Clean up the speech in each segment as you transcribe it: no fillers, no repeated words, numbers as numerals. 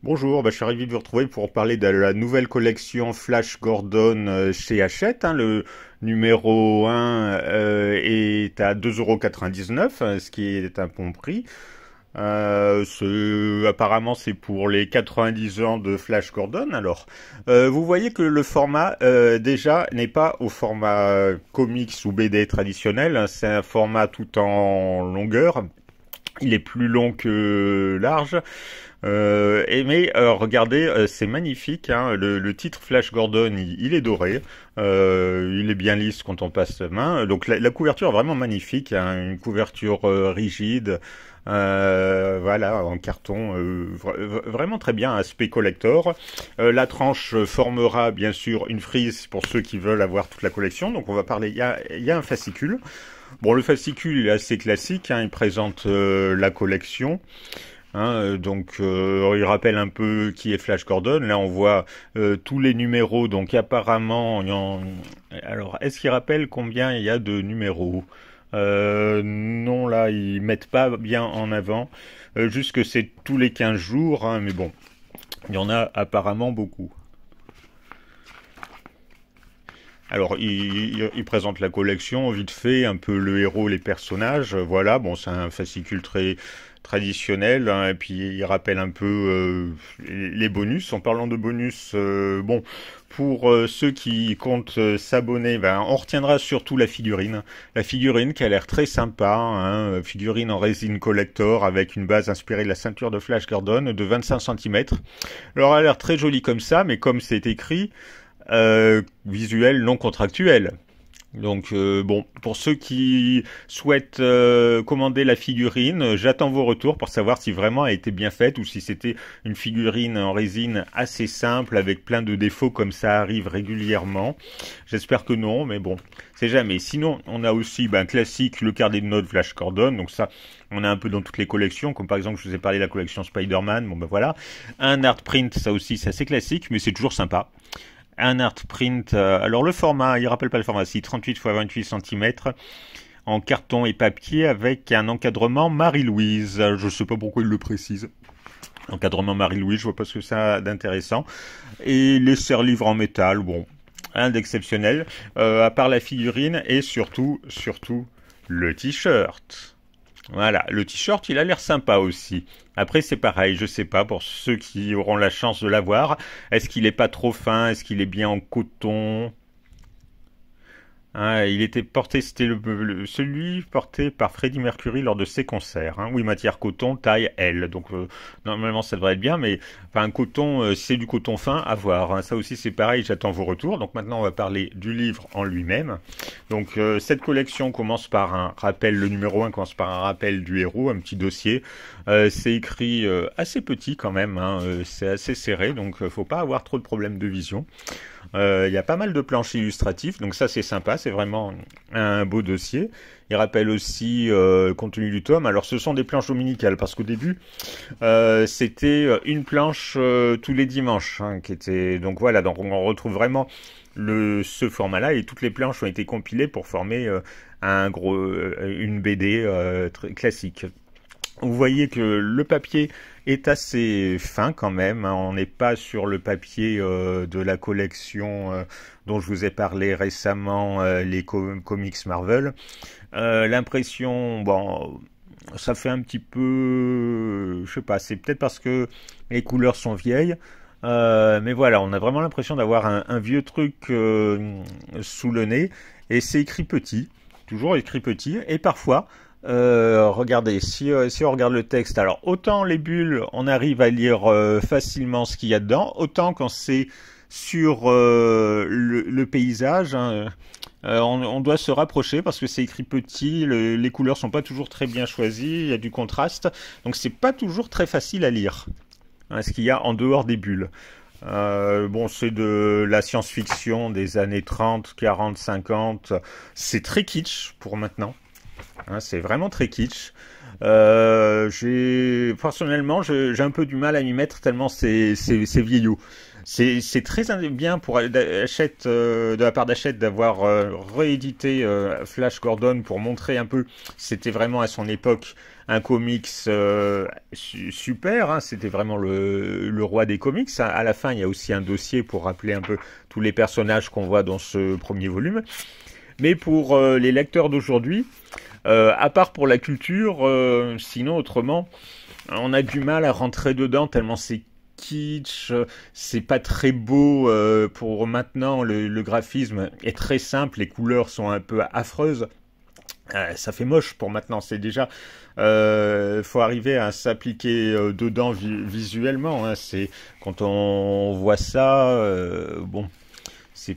Bonjour, je suis ravi de vous retrouver pour parler de la nouvelle collection Flash Gordon chez Hachette. Le numéro 1 est à 2,99 €, ce qui est un bon prix. Apparemment, c'est pour les 90 ans de Flash Gordon. Alors, vous voyez que le format, déjà, n'est pas au format comics ou BD traditionnel, hein. C'est un format tout en longueur. Il est plus long que large. Mais regardez, c'est magnifique, hein. Le titre Flash Gordon, il est doré. Il est bien lisse quand on passe la main. Donc la couverture est vraiment magnifique, hein. Une couverture rigide. Voilà, en carton, vraiment très bien, aspect collector. La tranche formera bien sûr une frise pour ceux qui veulent avoir toute la collection. Donc on va parler, il y a un fascicule. Bon, le fascicule est assez classique, hein. Il présente la collection. Il rappelle un peu qui est Flash Gordon. Là, on voit tous les numéros. Donc, apparemment, alors, est-ce qu'il rappelle combien il y a de numéros? Non, là, ils mettent pas bien en avant. Juste que c'est tous les 15 jours, hein, mais bon, il y en a apparemment beaucoup. Alors, il présente la collection, vite fait, un peu le héros, les personnages, voilà, bon, c'est un fascicule très traditionnel, hein, et puis il rappelle un peu les bonus. En parlant de bonus, bon, pour ceux qui comptent s'abonner, on retiendra surtout la figurine qui a l'air très sympa, hein, figurine en résine collector avec une base inspirée de la ceinture de Flash Gordon de 25 cm. Alors, elle a l'air très jolie comme ça, mais comme c'est écrit, visuel non contractuel. Donc bon, pour ceux qui souhaitent commander la figurine, j'attends vos retours pour savoir si vraiment elle a été bien faite ou si c'était une figurine en résine assez simple avec plein de défauts comme ça arrive régulièrement. J'espère que non, mais bon, c'est jamais. Sinon, on a aussi classique le carnet de notes Flash Gordon, donc ça on a un peu dans toutes les collections, comme par exemple je vous ai parlé de la collection Spider-Man, bon voilà. Un art print, ça aussi c'est assez classique, mais c'est toujours sympa. Un art print, alors le format, il rappelle pas le format, si 38 x 28 cm en carton et papier avec un encadrement Marie-Louise. Je sais pas pourquoi il le précise. Encadrement Marie-Louise, je vois pas ce que ça a d'intéressant. Et les serre-livres en métal, bon, rien d'exceptionnel, à part la figurine et surtout le t-shirt. Voilà, le t-shirt, il a l'air sympa aussi. Après, c'est pareil, je sais pas, pour ceux qui auront la chance de l'avoir, est-ce qu'il est pas trop fin, est-ce qu'il est bien en coton? Il était porté, c'était celui porté par Freddie Mercury lors de ses concerts. Oui, matière coton, taille L. Donc normalement ça devrait être bien, mais un coton, c'est du coton fin à voir. Ça aussi c'est pareil, j'attends vos retours. Donc maintenant on va parler du livre en lui-même. Donc cette collection commence par un rappel, le numéro 1 commence par un rappel du héros, un petit dossier. C'est écrit assez petit quand même, c'est assez serré, donc faut pas avoir trop de problèmes de vision. Il y a pas mal de planches illustratives, donc ça c'est sympa, c'est vraiment un beau dossier. Il rappelle aussi le contenu du tome. Alors ce sont des planches dominicales, parce qu'au début c'était une planche tous les dimanches, qui était, donc voilà, donc on retrouve vraiment ce format-là, et toutes les planches ont été compilées pour former une BD très classique. Vous voyez que le papier est assez fin quand même, hein. On n'est pas sur le papier de la collection dont je vous ai parlé récemment, les comics Marvel. L'impression, bon, ça fait un petit peu, je sais pas, c'est peut-être parce que les couleurs sont vieilles. Mais voilà, on a vraiment l'impression d'avoir un vieux truc sous le nez, et c'est écrit petit, toujours écrit petit, et parfois regardez, si on regarde le texte, alors autant les bulles, on arrive à lire facilement ce qu'il y a dedans, autant quand c'est sur le paysage, on doit se rapprocher parce que c'est écrit petit, les couleurs sont pas toujours très bien choisies, il y a du contraste, donc c'est pas toujours très facile à lire, ce qu'il y a en dehors des bulles. Bon, c'est de la science-fiction des années 30, 40, 50, c'est très kitsch pour maintenant. hein, c'est vraiment très kitsch. Personnellement, j'ai un peu du mal à m'y mettre tellement c'est vieillot. C'est très bien pour Hachette, de la part d'Hachette d'avoir réédité Flash Gordon pour montrer un peu, c'était vraiment à son époque un comics super, hein, c'était vraiment le roi des comics. À la fin, il y a aussi un dossier pour rappeler un peu tous les personnages qu'on voit dans ce premier volume. Mais pour les lecteurs d'aujourd'hui, à part pour la culture, sinon autrement, on a du mal à rentrer dedans tellement c'est kitsch, c'est pas très beau pour maintenant, le graphisme est très simple, les couleurs sont un peu affreuses. Ça fait moche pour maintenant, c'est déjà faut arriver à s'appliquer dedans visuellement, hein. C'est quand on voit ça, bon, c'est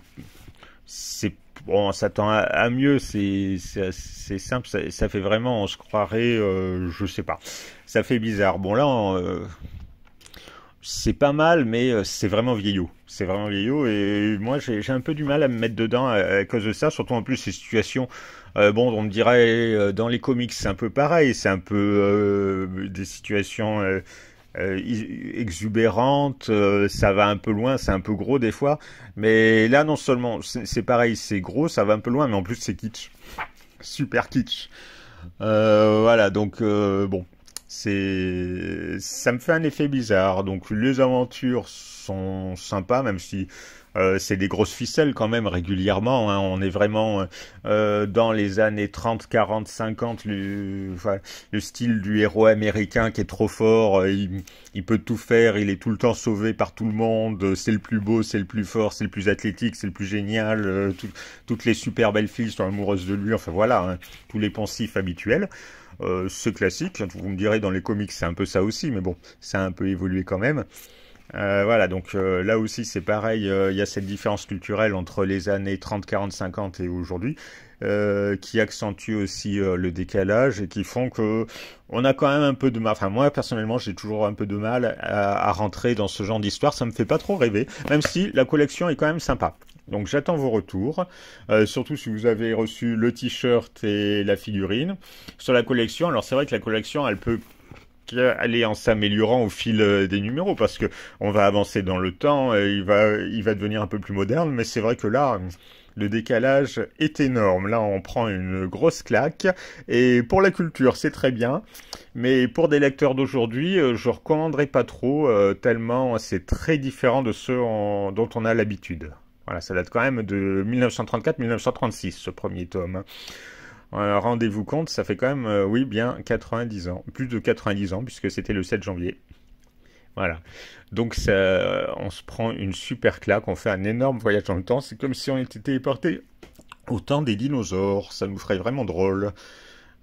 c'est bon, on s'attend à mieux, c'est simple, ça fait vraiment, on se croirait, je sais pas, ça fait bizarre. Bon là, c'est pas mal, mais c'est vraiment vieillot. C'est vraiment vieillot et moi j'ai un peu du mal à me mettre dedans à cause de ça, surtout en plus ces situations. Bon, on me dirait dans les comics c'est un peu pareil, c'est un peu des situations exubérantes, ça va un peu loin, c'est un peu gros des fois. Mais là non seulement c'est pareil, c'est gros, ça va un peu loin, mais en plus c'est kitsch, super kitsch. Voilà, donc bon, ça me fait un effet bizarre. Donc les aventures sont sympas, même si c'est des grosses ficelles quand même régulièrement, hein. On est vraiment dans les années 30, 40, 50, enfin, le style du héros américain qui est trop fort, il peut tout faire, il est tout le temps sauvé par tout le monde, c'est le plus beau, c'est le plus fort, c'est le plus athlétique, c'est le plus génial, toutes les super belles filles sont amoureuses de lui, enfin voilà, hein, tous les poncifs habituels. C'est classique, vous me direz dans les comics c'est un peu ça aussi, mais bon, ça a un peu évolué quand même. Voilà, donc là aussi c'est pareil, il y a cette différence culturelle entre les années 30, 40, 50 et aujourd'hui, qui accentue aussi le décalage et qui font que on a quand même un peu de mal, enfin moi personnellement j'ai toujours un peu de mal à rentrer dans ce genre d'histoire, ça me fait pas trop rêver, même si la collection est quand même sympa. Donc j'attends vos retours, surtout si vous avez reçu le t-shirt et la figurine. Sur la collection, alors c'est vrai que la collection elle peut aller en s'améliorant au fil des numéros parce que on va avancer dans le temps, il va devenir un peu plus moderne, mais c'est vrai que là le décalage est énorme. Là on prend une grosse claque et pour la culture c'est très bien, mais pour des lecteurs d'aujourd'hui je recommanderais pas trop tellement c'est très différent de ceux dont on a l'habitude. Voilà, ça date quand même de 1934-1936 ce premier tome. Rendez-vous compte, ça fait quand même, oui, bien 90 ans. Plus de 90 ans, puisque c'était le 7 janvier. Voilà. Donc, on se prend une super claque, on fait un énorme voyage dans le temps. C'est comme si on était téléporté au temps des dinosaures. Ça nous ferait vraiment drôle.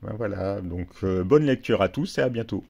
Ben voilà, donc bonne lecture à tous et à bientôt.